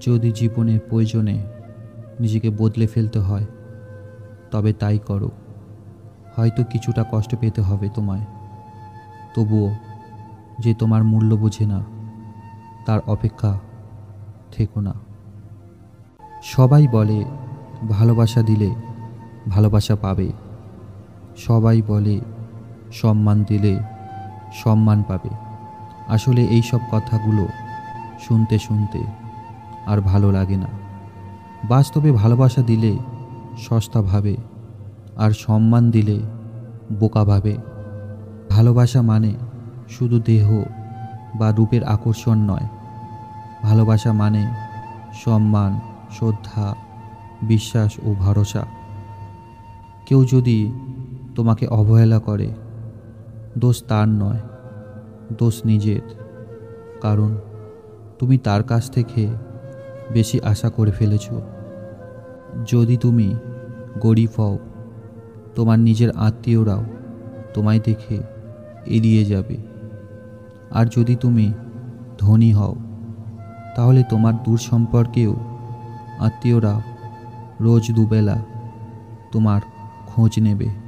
যদি জীবনের প্রয়োজনে নিজেকে বদলে ফেলতে হয় তবে তাই করো। হয়তো কিছুটা কষ্ট পেতে হবে তোমায়, তবুও যে তোমার মূল্য বোঝে না তার অপেক্ষা থেকো না। সবাই বলে ভালোবাসা দিলে ভালোবাসা পাবে, সবাই বলে সম্মান দিলে সম্মান পাবে। আসলে এই সব কথাগুলো শুনতে শুনতে আর ভালো লাগে না। বাস্তবে ভালোবাসা দিলে সস্তা ভাবে, আর সম্মান দিলে বোকা ভাবে। ভালোবাসা মানে শুধু দেহ বা রূপের আকর্ষণ নয়, ভালোবাসা মানে সম্মান, শ্রদ্ধা, বিশ্বাস ও ভরসা। কেউ যদি তোমাকে অবহেলা করে, দোষ তার নয়, দোষ নিজের। কারণ তুমি তার কাছ থেকে বেশি আশা করে ফেলেছ। যদি তুমি গরিব হও, তোমার নিজের আত্মীয়রাও তোমায় দেখে এড়িয়ে যাবে। আর যদি তুমি ধনী হও, তাহলে তোমার দূর সম্পর্কেও আত্মীয়রা রোজ দুবেলা তোমার খোঁজ নেবে।